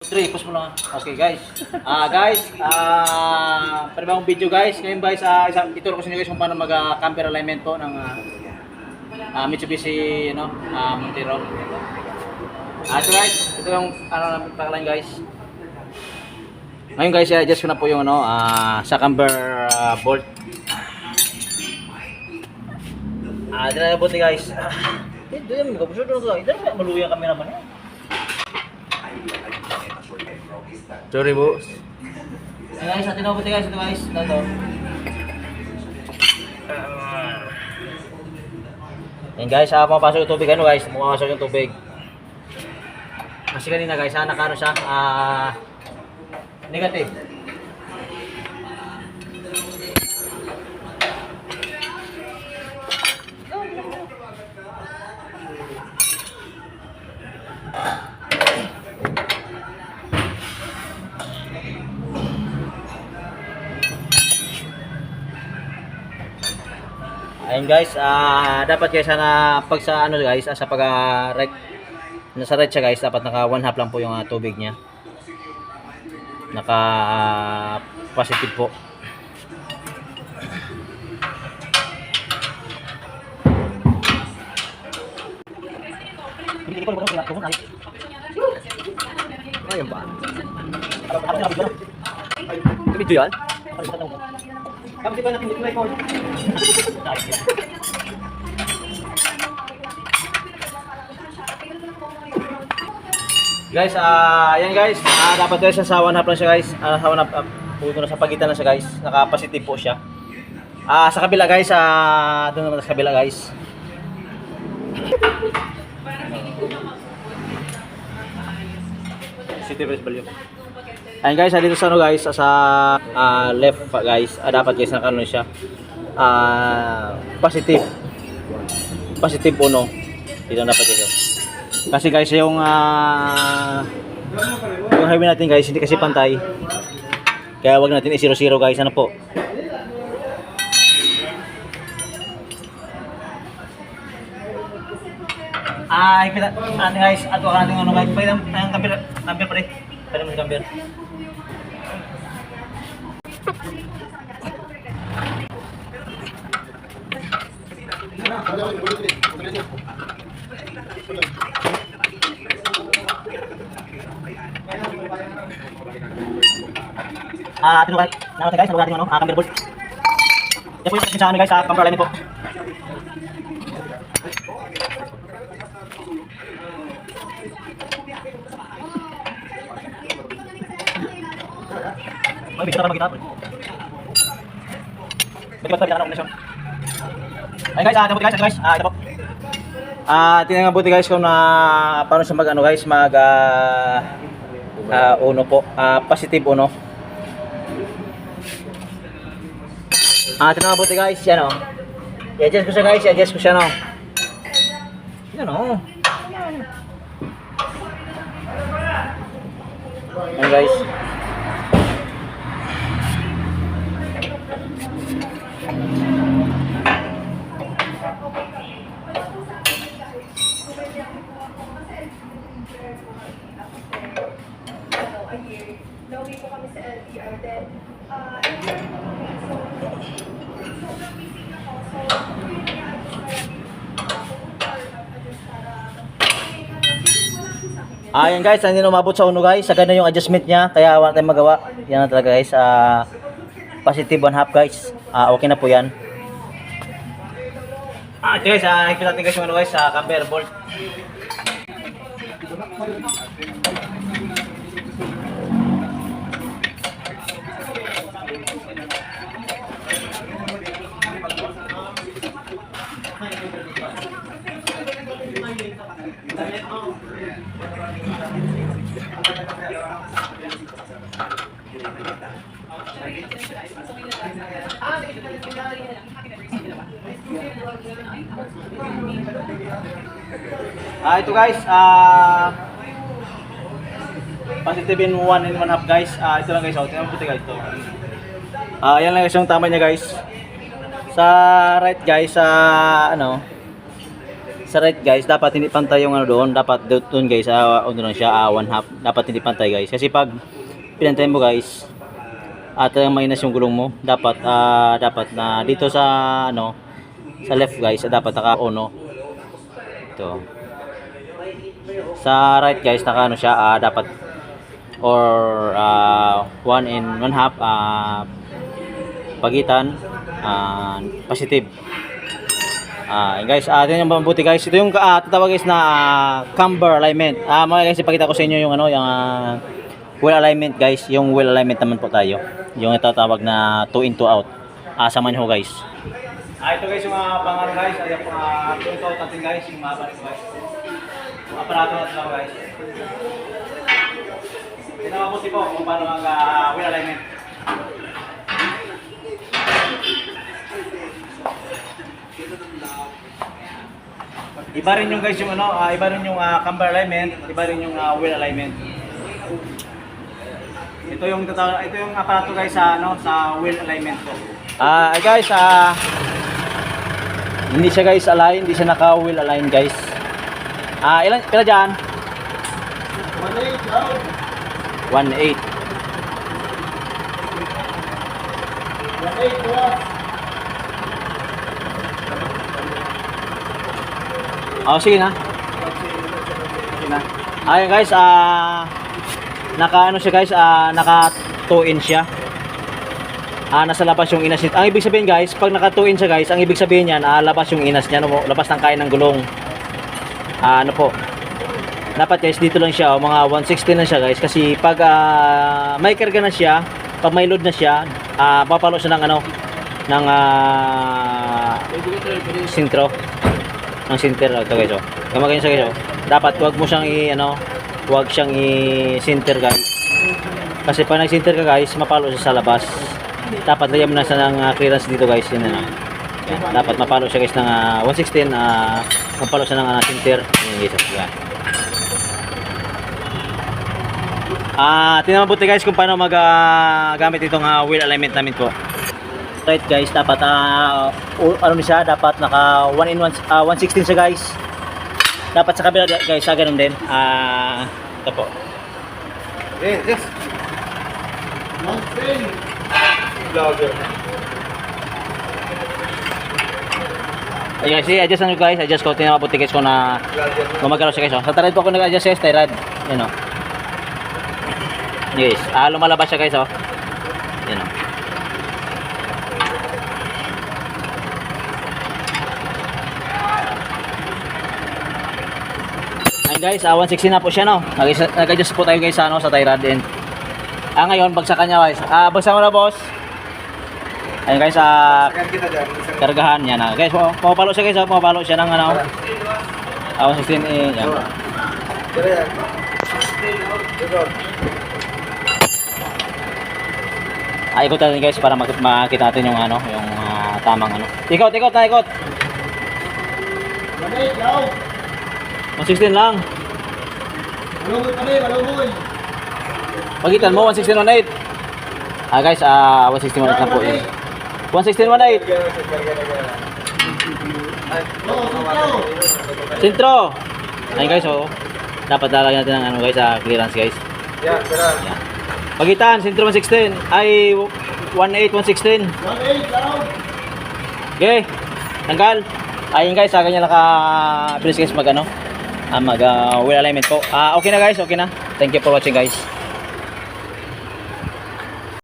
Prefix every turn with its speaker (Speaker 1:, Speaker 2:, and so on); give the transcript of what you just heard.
Speaker 1: 3, push mo lang. Okay guys. Panibagong video guys. Ngayon guys, ituro ko sa inyo guys kung paano mag-camper alignment po ng Mitsubishi Montero. Ito guys, ito yung pakalan guys. Ngayon guys, i-adjust ko na po yung sa camber bolt. Ito na buti guys. Ito yung magpapusod na ito. Ito na maluyang camera man yan. Sorry bu. Guys, atin na buti guys. Ito guys. Ito. Yan guys, pumapasok yung tubig. Ano guys? Pumapasok yung tubig. Kasi kanina guys, nakano siya? Negative. Ayun guys, dapat guys pag sa guys, sa pag right nasa right siya guys, dapat naka 1/2 lang po yung tubig niya. Naka positive po. Ayun ba? Video yan? Kapag ba natin record? Guys, ayan guys, dapat guys sa 1/2 lang siya guys. Sa 1/2 puto na sa pagitan na siya guys. Naka-positive po siya. Sa kabila guys, doon naman sa kabila guys. Positive value. Ayan guys, dito sa guys, sa left guys, dapat guys naka siya. Positive. Positive uno. Dito dapat dito. Kasi guys yung highway natin guys hindi kasi pantay. Kaya wag natin i-0-0 guys, ano po. Kita guys, ato ka natin guys, pwede ang camper pre. Pwede mo si camper. Ito guys, natin guys, natin camper bolt. Ito po yung sa guys, sa camper line po. May bisa na magkita. Bakit ba na connection? Ayun guys, ito po guys, ito po. Tingnan buti guys kung paano siya mag guys, uno po, positive uno. Tingnan buti guys, yan o. I-adjust ko siya guys, i-adjust ko siya no. Yan o. Yan guys.
Speaker 2: Nauwi po kami sa LTR then
Speaker 1: Ayan guys, hindi na umabot sa uno guys. Sagana yung adjustment niya, kaya wala tayong magawa. Yan na talaga guys. Positive 1/2 guys. Okay na po yan. Ito guys, higpit natin guys yung guys, camber bolt. Ito guys, positive in 1 and 1/2 guys. Ito lang guys, tingnan mo puti guys to. Ayan lang guys yung tama niya guys. Sa right guys, sa right guys, dapat hindi pantay yung ano doon. Dapat doon guys, ano lang siya, 1/2. Dapat hindi pantay guys. Kasi pag pinantay mo guys, at minus yung gulong mo, dapat na dito sa ano, sa left guys, dapat naka-ono. Ito. Sa right guys, naka ano siya, dapat or 1 1/2 pagitan, positive. Guys, ito yung mabuti guys. Ito yung tatawag guys na camber alignment. Mga guys, ipakita ko sa inyo yung ano, yung wheel alignment guys. Yung wheel alignment naman po tayo. Yung itatawag na 2 in 2 out. Samahan nyo guys. Ito guys yung pangano guys. Ayan po 2 in 2 out natin guys. Yung mga guys. Yung aparato natin lang guys. Ito mabuti po kung paano ang wheel alignment. Iba rin yung guys yung ano, iba rin yung camber alignment, iba rin yung wheel alignment. Ito yung aparato guys sa ano, sa wheel alignment ko. Guys, hindi siya guys align, hindi siya naka wheel align guys. Ilan pila diyan? 1.8. 1.8. Sige na. Sige na. Ayun guys, naka ano siya guys, naka 2 in siya. Nasa labas yung inas nito. Ang ibig sabihin guys, pag naka 2 in siya guys, ang ibig sabihin niyan, labas yung inas niya, no? Labas ng kain ng gulong. Ano po? Dapat guys, dito lang siya, mga 160 lang siya guys, kasi pag may karga na siya, pag may load na siya, papalo siya ng ano, ng sintro. Ang sinter ito guys, oh. Gumagano siya guys, oh. Dapat wag mo siyang wag siyang i-sinter guys. Kasi pag nag-sinter ka guys, mapalo siya sa labas. Dapat lagyan mo na siya ng clearance dito guys, yun na. Yan. Dapat mapalo siya guys ng 116, mapalo siya ng sinter. Yan guys, yan. Tingnan mabuti guys kung paano gamit itong wheel alignment namin po. Right guys, dapat ano siya, dapat naka 1 in 116 siya guys. Dapat sa kabila guys, ganun din. Ito po. Yes. Vlogger. Ayun guys, adjust nyo guys, adjust ko. Tingnan mabuti guys kung gumagalaw siya guys. Sa tarad po ako nag-adjust guys, tarad. Yan o. Guys, lumalabas siya guys o. Yan o. Guys, 160 na po siya, no. Nag-adjust po tayo guys sa tie rod end. Ngayon bagsakan niya guys. Bagsakan mo na boss. Ayun guys, kargahan yan guys. Pumapalo siya guys, pumapalo siya ng ano. 116 yan. Ikot natin guys para makita natin yung ano, yung tamang ano. Ikot. 116 lang. Malungoy pa rin, malungoy. Pagitan mo, 116.18. Guys, 116.18 lang po yun. 116.18. Sintro. Ayun guys, dapat lalagyan natin ng ano guys, clearance guys. Yan. Pagitan, sintro 116. Ay, 1.8, 116. 1.8 lang. Okay, tanggal. Ayun guys, ganyan naka-please guys mag wheel alignment po. Okay na guys, okay na. Thank you for watching guys.